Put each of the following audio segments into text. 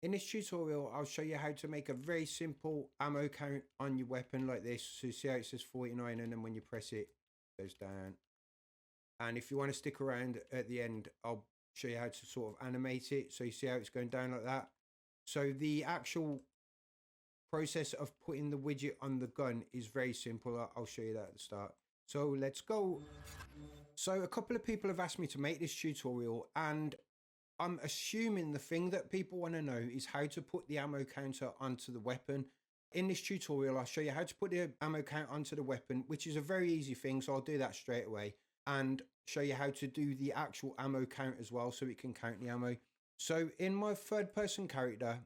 In this tutorial, I'll show you how to make a very simple ammo count on your weapon like this. So you see how it says 49 and then when you press it, it goes down. And if you want to stick around at the end, I'll show you how to sort of animate it. So you see how it's going down like that. So the actual process of putting the widget on the gun is very simple. I'll show you that at the start. So let's go. So a couple of people have asked me to make this tutorial, and I'm assuming the thing that people want to know is how to put the ammo counter onto the weapon. In this tutorial, I'll show you how to put the ammo count onto the weapon, which is a very easy thing. So I'll do that straight away and show you how to do the actual ammo count as well, so it can count the ammo. So in my third person character,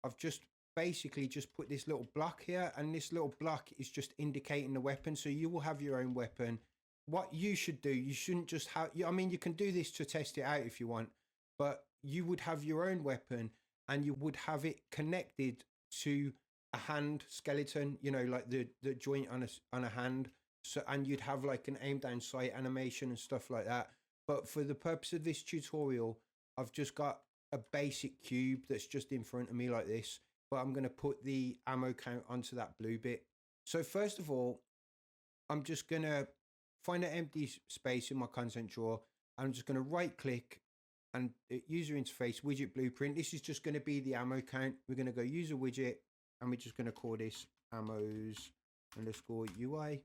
I've just basically just put this little block here, and this little block is just indicating the weapon. So you will have your own weapon. What you should do, you shouldn't just have, I mean, you can do this to test it out if you want, but you would have your own weapon and you would have it connected to a hand skeleton, you know, like the joint on a hand. So, and you'd have like an aim down sight animation and stuff like that. But for the purpose of this tutorial, I've just got a basic cube that's just in front of me like this, but I'm going to put the ammo count onto that blue bit. So first of all, I'm just going to find an empty space in my content drawer. I'm just going to right click and user interface widget blueprint. This is just going to be the ammo count. We're going to go user widget and we're just going to call this ammos underscore UI.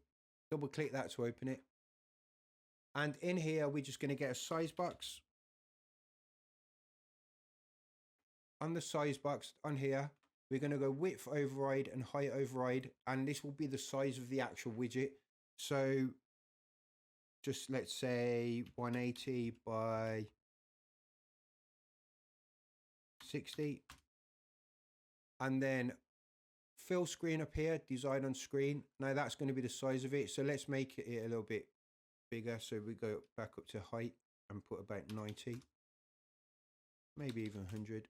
Double click that to open it. And in here, we're just going to get a size box. On the size box on here, we're going to go width override and height override. And this will be the size of the actual widget. So just let's say 180 by 60. And then fill screen up here, design on screen. Now that's going to be the size of it. So let's make it a little bit bigger. So we go back up to height and put about 90, maybe even 100.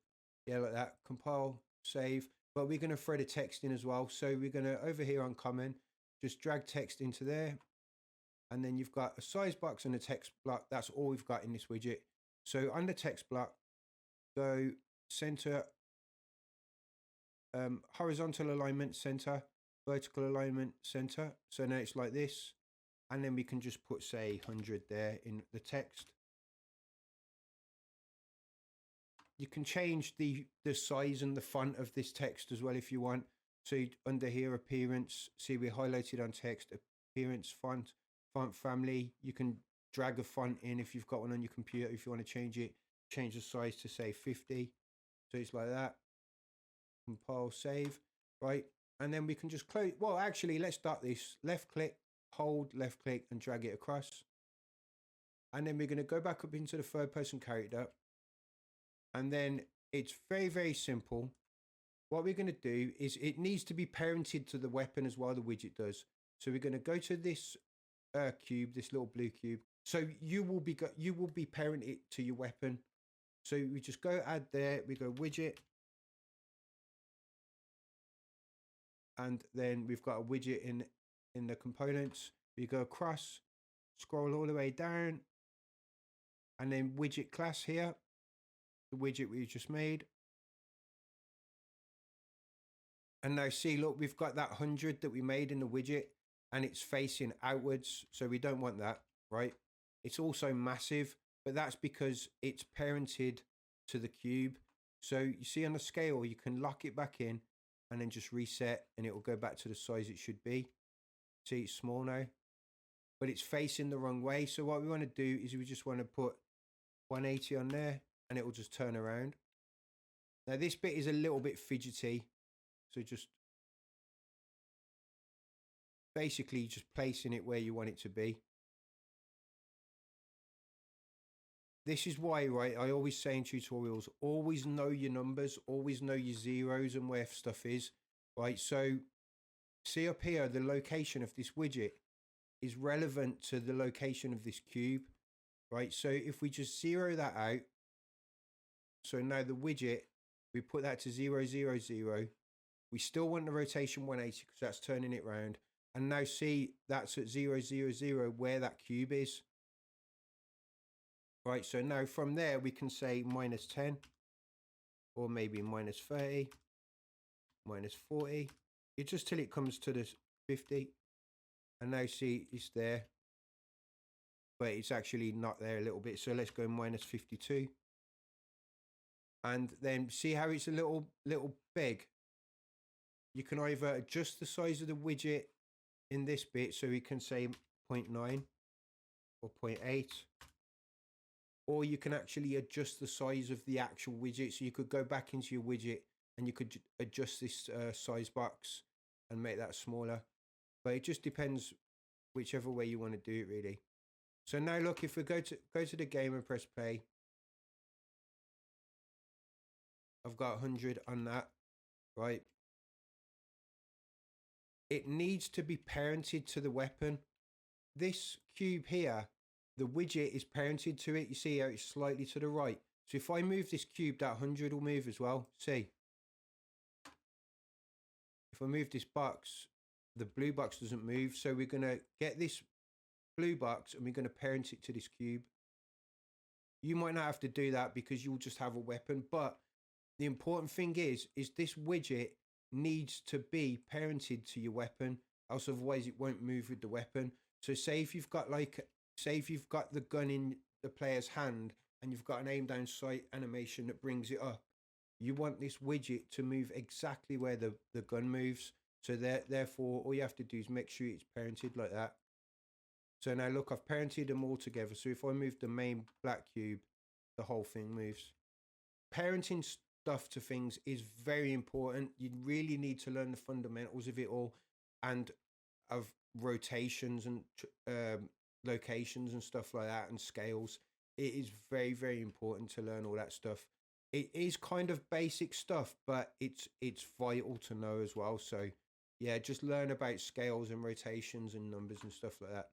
Yeah, like that. Compile, save. But we're going to throw the text in as well. So we're going to, over here on common, just drag text into there. And then you've got a size box and a text block. That's all we've got in this widget. So on the text block, go center, horizontal alignment center, vertical alignment center. So now it's like this. And then we can just put, say, 100 there in the text. You can change the size and the font of this text as well if you want. So under here, appearance, see we highlighted on text, appearance, font family. You can drag a font in if you've got one on your computer. If you want to change it, change the size to say 50. So it's like that. Compile, save, right? And then we can just close. Well, actually, let's start this. Left click, hold, left click, and drag it across. And then we're going to go back up into the third person character. And then it's very, very simple. What we're going to do is it needs to be parented to the weapon as well, the widget does. So we're going to go to this cube, this little blue cube. So you will be parented to your weapon. So we just go add there, we go widget. And then we've got a widget in the components. We go across, scroll all the way down. And then widget class here, the widget we just made. And now see, look, we've got that 100 that we made in the widget and it's facing outwards. So we don't want that, right? It's also massive, but that's because it's parented to the cube. So you see on the scale, you can lock it back in and then just reset and it will go back to the size it should be. See, it's small now, but it's facing the wrong way. So what we want to do is we just want to put 180 on there and it will just turn around. Now this bit is a little bit fidgety. So just basically just placing it where you want it to be. This is why, right, I always say in tutorials, always know your numbers, always know your zeros and where stuff is, right? So see up here, the location of this widget is relevant to the location of this cube, right? So if we just zero that out, so now the widget, we put that to 0, 0, 0. We still want the rotation 180 because that's turning it round. And now see, that's at 0, 0, 0 where that cube is. Right, so now from there we can say -10 or maybe minus 30, minus 40. You just till it comes to this 50. And now see it's there, but it's actually not there a little bit. So let's go minus 52. And then see how it's a little big. You can either adjust the size of the widget in this bit, so we can say 0.9 or 0.8, or you can actually adjust the size of the actual widget. So you could go back into your widget and you could adjust this size box and make that smaller, but it just depends whichever way you want to do it really. So now look, if we go to the game and press play, I've got 100 on that, right? It needs to be parented to the weapon. This cube here, the widget is parented to it. You see how it's slightly to the right. So if I move this cube, that 100 will move as well. See? If I move this box, the blue box doesn't move. So we're going to get this blue box and we're going to parent it to this cube. You might not have to do that because you'll just have a weapon, but the important thing is this widget needs to be parented to your weapon, else otherwise it won't move with the weapon. So say if you've got the gun in the player's hand and you've got an aim down sight animation that brings it up, you want this widget to move exactly where the gun moves. So therefore all you have to do is make sure it's parented like that. So now look, I've parented them all together. So if I move the main black cube, the whole thing moves. Parenting stuff to things is very important. You really need to learn the fundamentals of it all and of rotations and locations and stuff like that and scales. It is very, very important to learn all that stuff. It is kind of basic stuff, but it's vital to know as well. So yeah, just learn about scales and rotations and numbers and stuff like that.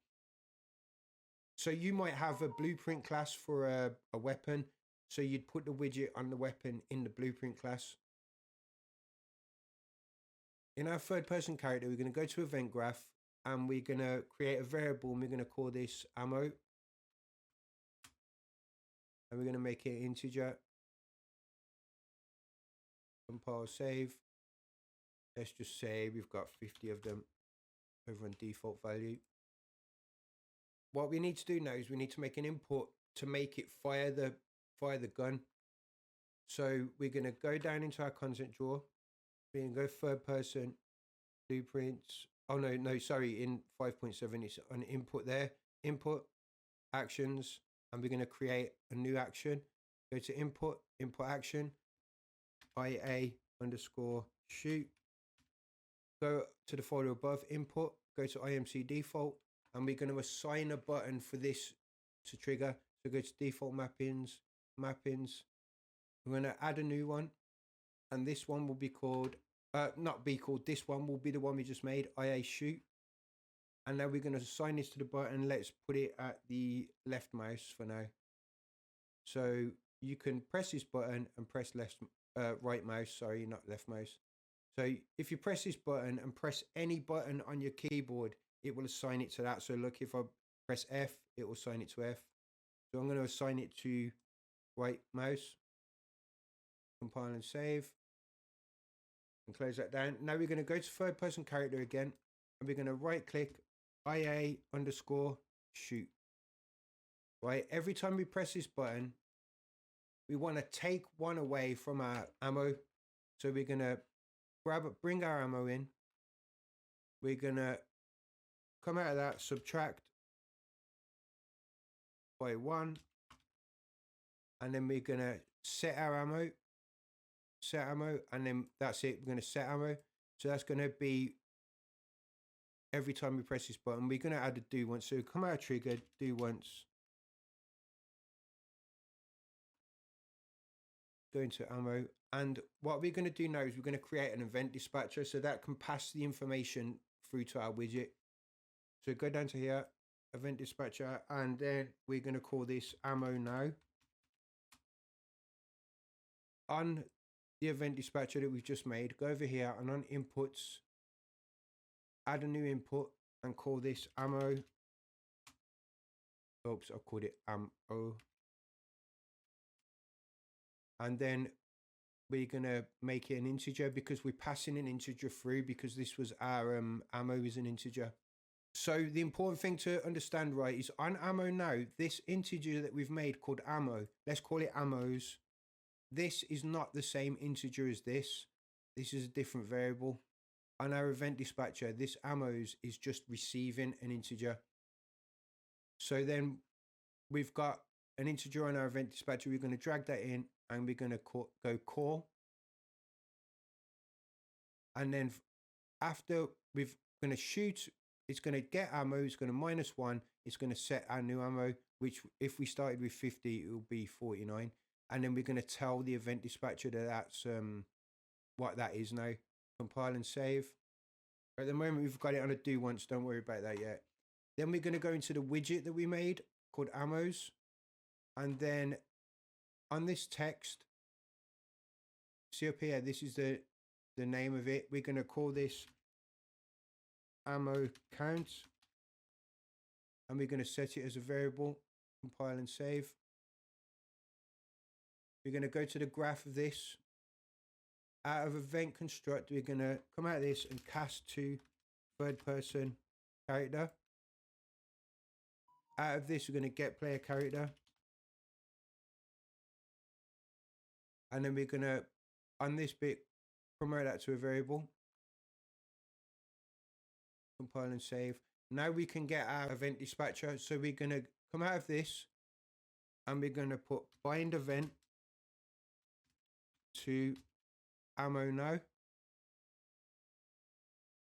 So you might have a blueprint class for a weapon. So you'd put the widget on the weapon in the blueprint class. In our third person character, we're going to go to event graph and we're going to create a variable and we're going to call this ammo. And we're going to make it integer. Compile, save. Let's just say we've got 50 of them over on default value. What we need to do now is we need to make an input to make it fire the gun. So we're going to go down into our content drawer. We're going to go third person, blueprints. Oh no, sorry, in 5.7 it's an input there. Input, actions, and we're going to create a new action. Go to input action, IA underscore shoot. Go to the folder above, input, go to IMC default, and we're going to assign a button for this to trigger. So go to default mappings. We're going to add a new one, and this one will be called, this one will be the one we just made, IA shoot. And now we're going to assign this to the button. Let's put it at the left mouse for now. So you can press this button and press right mouse, sorry, not left mouse. So if you press this button and press any button on your keyboard, it will assign it to that. So look, if I press F, it will assign it to F. So I'm going to assign it to right mouse. Compile and save. And close that down. Now we're going to go to third person character again. And we're going to right click, IA underscore shoot. Right, every time we press this button, we want to take one away from our ammo. So we're going to bring our ammo in. We're going to come out of that, subtract by 1. And then we're going to set our ammo. And then that's it. We're going to set ammo. So that's going to be every time we press this button. We're going to add a do once. So come out of trigger, do once. Go into ammo, and what we're going to do now is we're going to create an event dispatcher so that can pass the information through to our widget. So go down to here, event dispatcher, and then we're going to call this ammo now. On the event dispatcher that we've just made, go over here and on inputs, add a new input and call this ammo. Oops, I called it ammo. And then we're going to make it an integer because we're passing an integer through, because this was our ammo is an integer. So the important thing to understand, right, is on ammo now, this integer that we've made called ammo, let's call it ammos. This is not the same integer as this. This is a different variable. On our event dispatcher, this ammos is just receiving an integer. So then we've got an integer on our event dispatcher. We're going to drag that in and we're going to go call. And then after we're going to shoot, it's going to get ammo, it's going to -1, it's going to set our new ammo, which if we started with 50, it will be 49. And then we're going to tell the event dispatcher that that's what that is now. Compile and save. At the moment, we've got it on a do once, don't worry about that yet. Then we're going to go into the widget that we made called ammos. And then on this text, see up here, this is the name of it. We're going to call this ammo count. And we're going to set it as a variable. Compile and save. We're going to go to the graph of this. Out of event construct, we're going to come out of this and cast to third person character. Out of this, we're going to get player character. And then we're going to, on this bit, promote that to a variable. Compile and save. Now we can get our event dispatcher. So we're going to come out of this and we're going to put bind event to ammo now.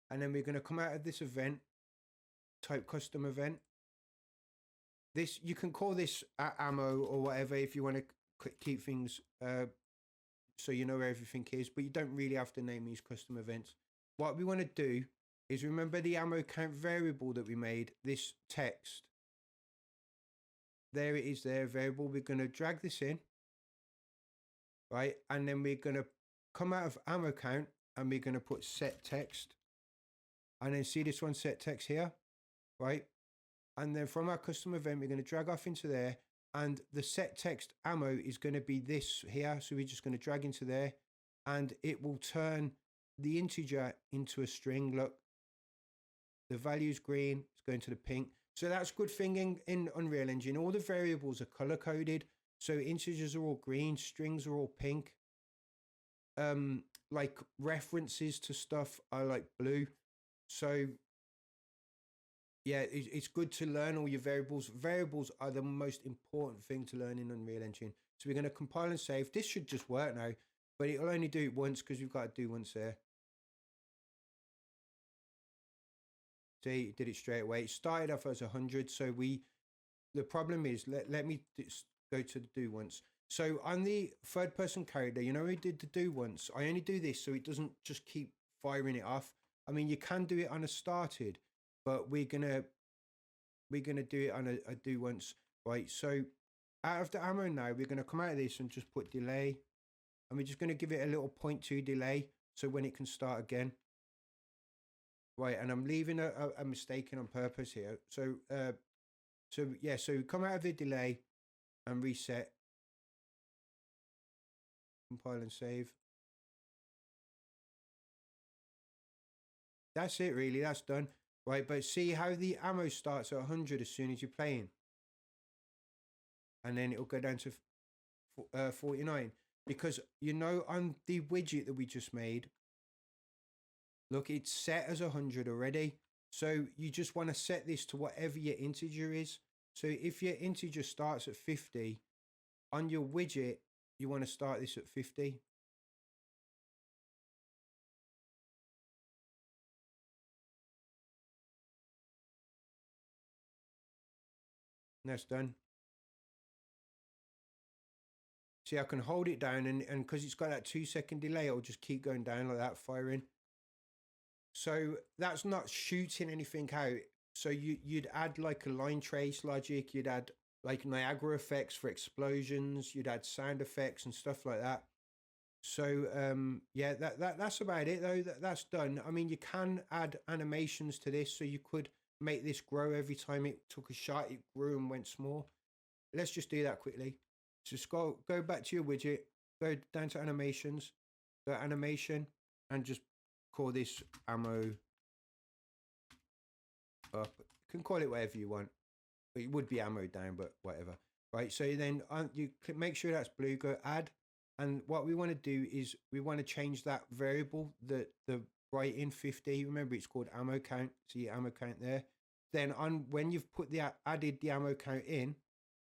And then we're going to come out of this event, type custom event. This, you can call this ammo or whatever if you want to keep things so you know where everything is, but you don't really have to name these custom events. What we want to do is remember the ammo count variable that we made, this text. There it is there, variable. We're going to drag this in, right? And then we're going to come out of ammo count and we're going to put set text. And then see this one, set text here, right? And then from our custom event, we're going to drag off into there. And the set text ammo is going to be this here. So we're just going to drag into there. And it will turn the integer into a string. Look, the value's green. It's going to the pink. So that's good thing in Unreal Engine. All the variables are color coded. So integers are all green. Strings are all pink. Like references to stuff are like blue. So yeah, it's good to learn all your variables. Variables are the most important thing to learn in Unreal Engine. So we're going to compile and save. This should just work now, but it'll only do it once because we've got to do once there. See, it did it straight away. It started off as 100. So the problem is, let me go to the do once. So on the third person character, you know, we did the do once. I only do this so it doesn't just keep firing it off. I mean, you can do it on a started, but we're gonna do it on a do once, right? So out of the ammo now, we're gonna come out of this and just put delay, and we're just gonna give it a little 0.2 delay, so when it can start again, right? And I'm leaving a mistake in on purpose here. So yeah, so come out of the delay and reset, compile and save. That's it, really. That's done. Right, but see how the ammo starts at 100 as soon as you're playing. And then it'll go down to 49. Because, you know, on the widget that we just made, look, it's set as 100 already. So you just want to set this to whatever your integer is. So if your integer starts at 50, on your widget, you want to start this at 50. And that's done. See, I can hold it down and because it's got that 2-second delay, it'll just keep going down like that, firing. So that's not shooting anything out. So you'd add like a line trace logic, you'd add like Niagara effects for explosions, you'd add sound effects and stuff like that. So yeah, that's about it though. That's done. I mean, you can add animations to this, so you could make this grow every time it took a shot, it grew and went small. Let's just do that quickly. Just go back to your widget, go down to animations, go animation, and just call this ammo up. You can call it whatever you want. It would be ammo down, but whatever. Right, so then you make sure that's blue, go add. And what we want to do is we want to change that variable, the right in 50. Remember, it's called ammo count. See ammo count there. Then when you've put added the ammo count in,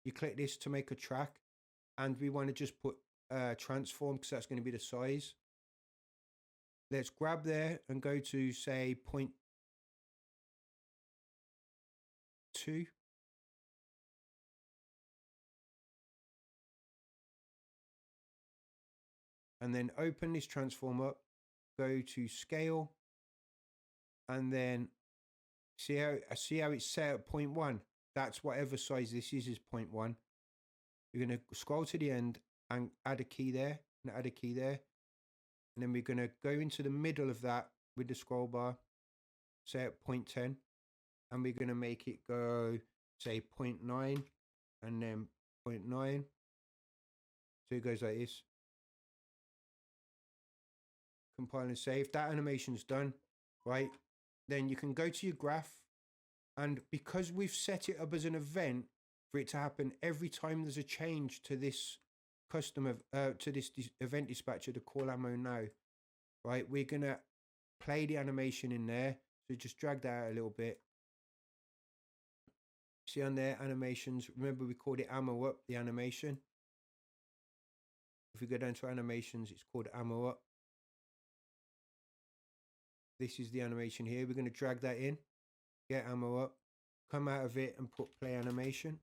you click this to make a track, and we want to just put transform because that's going to be the size. Let's grab there and go to say 0.2. And then open this transform up, go to scale, and then see how it's set at 0.1. That's whatever size this is 0.1. You're going to scroll to the end and add a key there, and add a key there. And then we're going to go into the middle of that with the scroll bar, say at 0.10. And we're going to make it go, say 0.9, and then 0.9. So it goes like this. Compile and save. That animation's done, right? Then you can go to your graph, and because we've set it up as an event for it to happen every time there's a change to this custom to this event dispatcher, the call ammo now, right? We're gonna play the animation in there. So just drag that out a little bit. See on there, animations. Remember, we called it ammo up, the animation. If we go down to animations, it's called ammo up. This is the animation here. We're going to drag that in, get ammo up, come out of it and put play animation.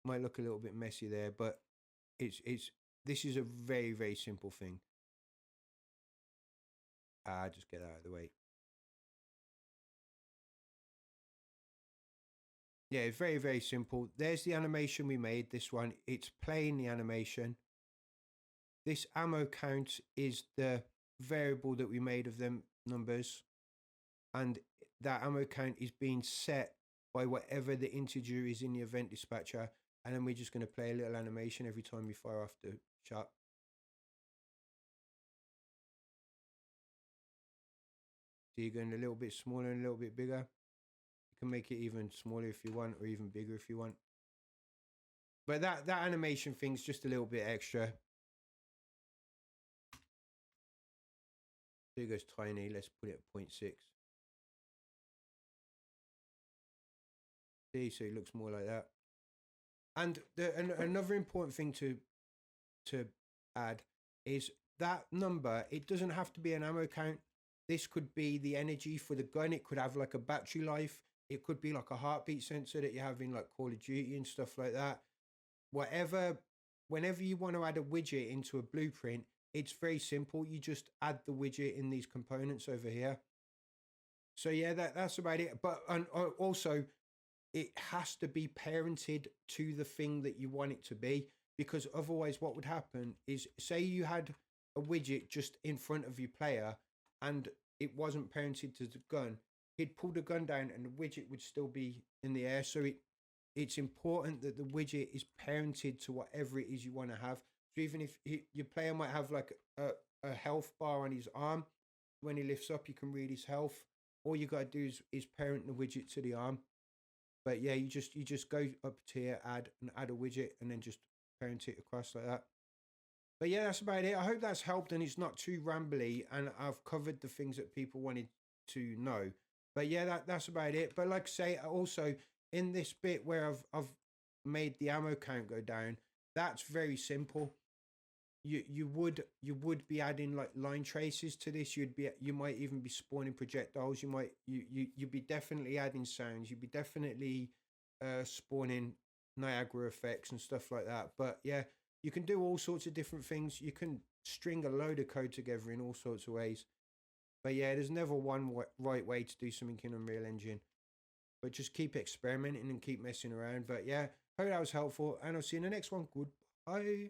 Might look a little bit messy there, but this is a very, very simple thing. Just get that out of the way. Yeah, it's very, very simple. There's the animation we made, this one. It's playing the animation. This ammo count is the variable that we made of them numbers. And that ammo count is being set by whatever the integer is in the event dispatcher. And then we're just going to play a little animation every time we fire off the shot. So you're going a little bit smaller and a little bit bigger. You can make it even smaller if you want, or even bigger if you want. But that animation thing's just a little bit extra. So it goes tiny. Let's put it at 0.6. See, so it looks more like that. And another important thing to add is that number. It doesn't have to be an ammo count. This could be the energy for the gun. It could have like a battery life. It could be like a heartbeat sensor that you have in like Call of Duty and stuff like that. Whatever, whenever you want to add a widget into a blueprint, it's very simple. You just add the widget in these components over here. So yeah, that's about it. But also, it has to be parented to the thing that you want it to be, because otherwise what would happen is, say you had a widget just in front of your player and it wasn't parented to the gun, he'd pull the gun down and the widget would still be in the air. So it's important that the widget is parented to whatever it is you want to have. So even if your player might have like a health bar on his arm, when he lifts up, you can read his health. All you got to do is parent the widget to the arm. But yeah, you just go up to here, add a widget, and then just parent it across like that. But yeah, that's about it. I hope that's helped and it's not too rambly, and I've covered the things that people wanted to know. But yeah, that's about it. But like I say, also in this bit where I've made the ammo count go down, that's very simple. You would be adding like line traces to this. You might even be spawning projectiles. You'd be definitely adding sounds. You'd be definitely spawning Niagara effects and stuff like that. But yeah, you can do all sorts of different things. You can string a load of code together in all sorts of ways. But yeah, there's never one right way to do something in Unreal Engine. But just keep experimenting and keep messing around. But yeah, hope that was helpful, and I'll see you in the next one. Goodbye.